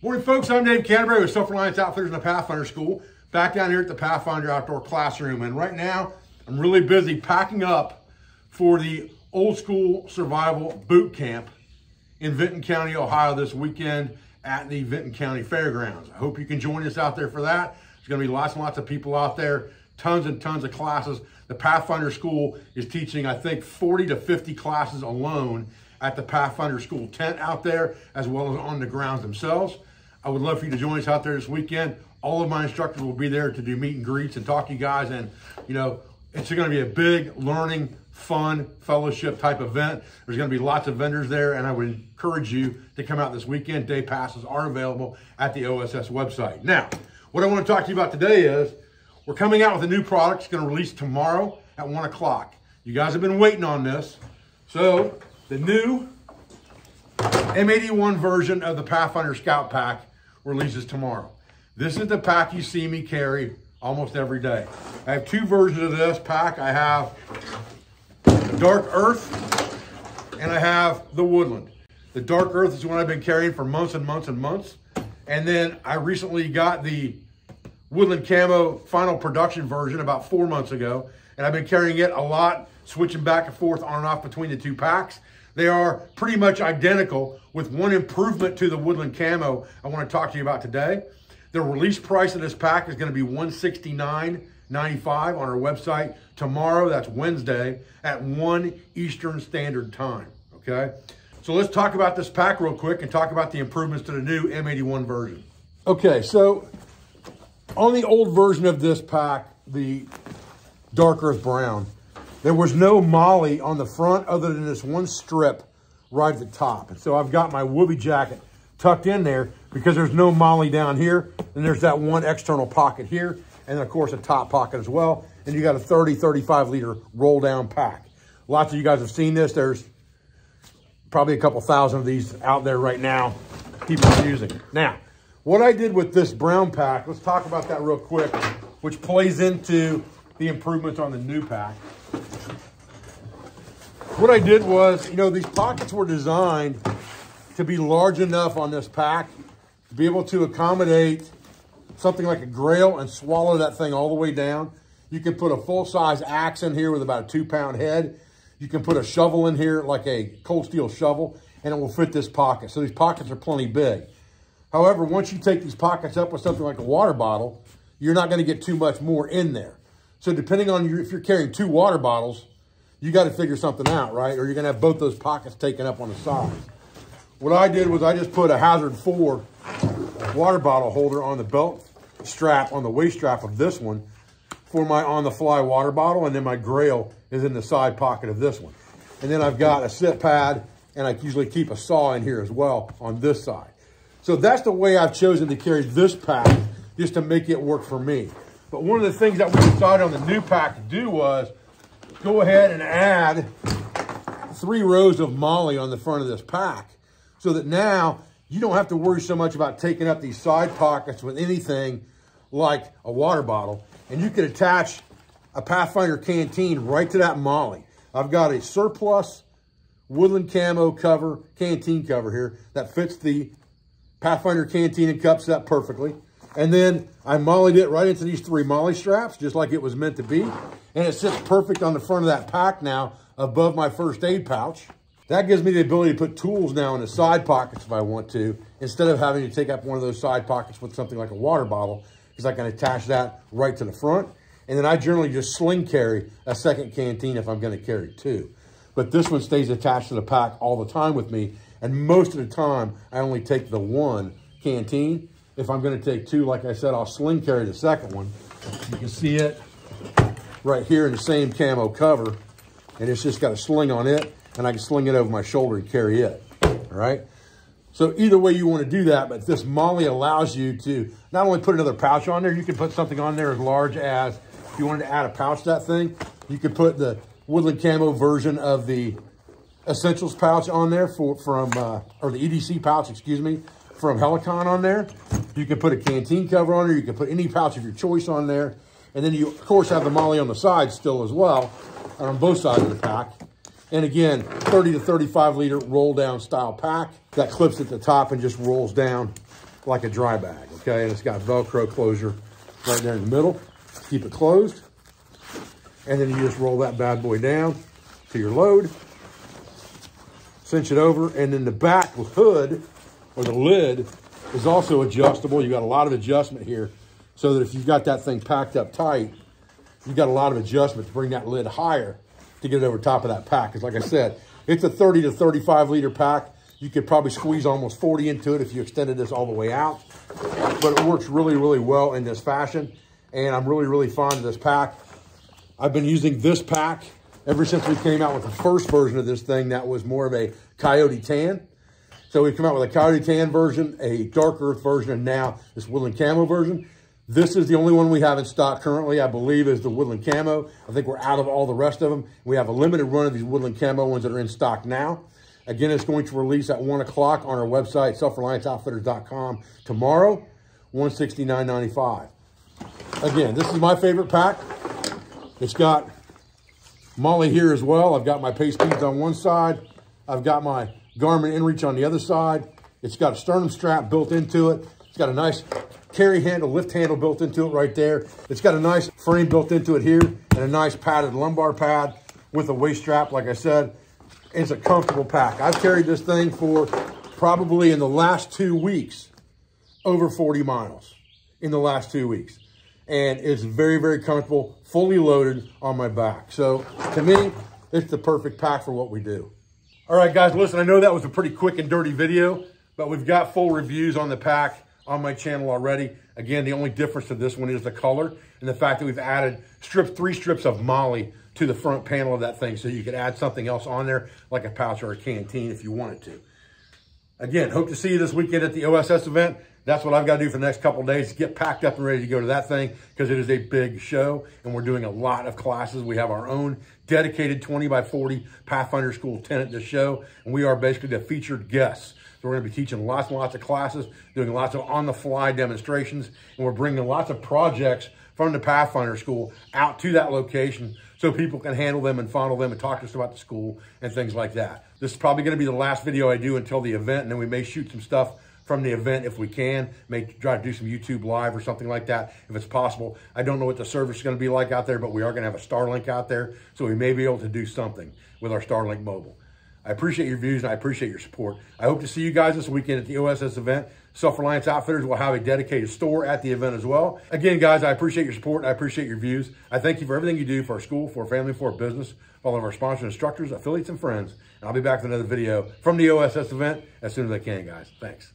Morning, folks. I'm Dave Canterbury with Self-Reliance Outfitters in the Pathfinder School, back down here at the Pathfinder Outdoor Classroom. And right now, I'm really busy packing up for the Old School Survival Boot Camp in Vinton County, Ohio this weekend at the Vinton County Fairgrounds. I hope you can join us out there for that. There's going to be lots and lots of people out there, tons and tons of classes. The Pathfinder School is teaching, I think, 40 to 50 classes alone at the Pathfinder School tent out there, as well as on the grounds themselves. I would love for you to join us out there this weekend. All of my instructors will be there to do meet and greets and talk to you guys. And, you know, it's going to be a big learning, fun, fellowship type event. There's going to be lots of vendors there, and I would encourage you to come out this weekend. Day passes are available at the OSS website. Now, what I want to talk to you about today is we're coming out with a new product. It's going to release tomorrow at 1 o'clock. You guys have been waiting on this. So, the new M81 version of the Pathfinder Scout Pack releases tomorrow. This is the pack you see me carry almost every day. I have two versions of this pack. I have Dark Earth and I have the Woodland. The Dark Earth is one I've been carrying for months and months and months. And then I recently got the Woodland Camo final production version about 4 months ago. And I've been carrying it a lot, switching back and forth on and off between the two packs. They are pretty much identical with one improvement to the Woodland Camo I want to talk to you about today. The release price of this pack is going to be $169.95 on our website tomorrow. That's Wednesday at 1 Eastern Standard Time, okay? So let's talk about this pack real quick and talk about the improvements to the new M81 version. Okay, so on the old version of this pack, the Dark Earth Brown, there was no Molle on the front other than this one strip right at the top. And so I've got my Whoopee jacket tucked in there because there's no Molle down here. And there's that one external pocket here. And then of course a top pocket as well. And you got a 30, 35 liter roll down pack. Lots of you guys have seen this. There's probably a couple thousand of these out there right now. People are using it. Now, what I did with this brown pack, let's talk about that real quick, which plays into the improvements on the new pack. What I did was, you know, these pockets were designed to be large enough on this pack to be able to accommodate something like a grail and swallow that thing all the way down. You can put a full-size axe in here with about a 2-pound head. You can put a shovel in here like a cold steel shovel, and it will fit this pocket. So these pockets are plenty big. However, once you take these pockets up with something like a water bottle, you're not going to get too much more in there. So depending on if you're carrying 2 water bottles, you got to figure something out, right? Or you're going to have both those pockets taken up on the sides. What I did was I just put a Hazard 4 water bottle holder on the belt strap, on the waist strap of this one for my on-the-fly water bottle, and then my grail is in the side pocket of this one. And then I've got a sit pad, and I usually keep a saw in here as well on this side. So that's the way I've chosen to carry this pack, just to make it work for me. But one of the things that we decided on the new pack to do was go ahead and add 3 rows of Molle on the front of this pack so that now you don't have to worry so much about taking up these side pockets with anything like a water bottle. And you can attach a Pathfinder canteen right to that Molle. I've got a surplus Woodland Camo cover, canteen cover here that fits the Pathfinder canteen and cup set perfectly. And then I Molle'd it right into these 3 Molle straps, just like it was meant to be. And it sits perfect on the front of that pack now, above my first aid pouch. That gives me the ability to put tools now in the side pockets if I want to, instead of having to take up one of those side pockets with something like a water bottle, because I can attach that right to the front. And then I generally just sling carry a second canteen if I'm going to carry 2. But this one stays attached to the pack all the time with me. And most of the time, I only take the 1 canteen. If I'm going to take 2, like I said, I'll sling carry the second one. You can see it right here in the same camo cover. And it's just got a sling on it. And I can sling it over my shoulder and carry it. All right? So either way you want to do that, but this Molle allows you to not only put another pouch on there, you can put something on there as large as, if you wanted to add a pouch to that thing, you could put the Woodland Camo version of the Essentials pouch on there or the EDC pouch, excuse me, from Helicon on there. You can put a canteen cover on there. You can put any pouch of your choice on there. And then you, of course, have the Molle on the side still as well, on both sides of the pack. And again, 30 to 35 liter roll down style pack that clips at the top and just rolls down like a dry bag, okay? And it's got Velcro closure right there in the middle. Keep it closed. And then you just roll that bad boy down to your load, cinch it over, and then the back hood, or the lid, is also adjustable. You got a lot of adjustment here, so that if you've got that thing packed up tight, you've got a lot of adjustment to bring that lid higher to get it over top of that pack. Because like I said, it's a 30 to 35 liter pack. You could probably squeeze almost 40 into it if you extended this all the way out. But it works really, really well in this fashion. And I'm really, really fond of this pack. I've been using this pack ever since we came out with the first version of this thing that was more of a coyote tan. So we've come out with a coyote tan version, a dark earth version, and now this woodland camo version. This is the only one we have in stock currently, I believe, is the woodland camo. I think we're out of all the rest of them. We have a limited run of these woodland camo ones that are in stock now. Again, it's going to release at 1 o'clock on our website, selfrelianceoutfitters.com tomorrow, $169.95. Again, this is my favorite pack. It's got Molle here as well. I've got my paste beads on one side. I've got my Garmin inReach on the other side. It's got a sternum strap built into it. It's got a nice carry handle, lift handle built into it right there. It's got a nice frame built into it here and a nice padded lumbar pad with a waist strap, like I said. It's a comfortable pack. I've carried this thing for probably in the last 2 weeks, over 40 miles in the last 2 weeks. And it's very, very comfortable, fully loaded on my back. So to me, it's the perfect pack for what we do. All right, guys, listen, I know that was a pretty quick and dirty video, but we've got full reviews on the pack on my channel already. Again, the only difference to this one is the color and the fact that we've added 3 strips of Molle to the front panel of that thing, so you could add something else on there, like a pouch or a canteen if you wanted to. Again, hope to see you this weekend at the OSS event. That's what I've got to do for the next couple of days to get packed up and ready to go to that thing, because it is a big show and we're doing a lot of classes. We have our own dedicated 20 by 40 Pathfinder School tent at this show, and we are basically the featured guests. So we're going to be teaching lots and lots of classes, doing lots of on-the-fly demonstrations, and we're bringing lots of projects from the Pathfinder School out to that location so people can handle them and fondle them and talk to us about the school and things like that. This is probably going to be the last video I do until the event, and then we may shoot some stuff from the event if we can. May try to do some YouTube live or something like that if it's possible. I don't know what the service is going to be like out there, but we are going to have a Starlink out there, so we may be able to do something with our Starlink mobile. I appreciate your views and I appreciate your support. I hope to see you guys this weekend at the OSS event. Self-Reliance Outfitters will have a dedicated store at the event as well. Again, guys, I appreciate your support and I appreciate your views. I thank you for everything you do for our school, for our family, for our business, for all of our sponsors, instructors, affiliates, and friends. And I'll be back with another video from the OSS event as soon as I can, guys. Thanks.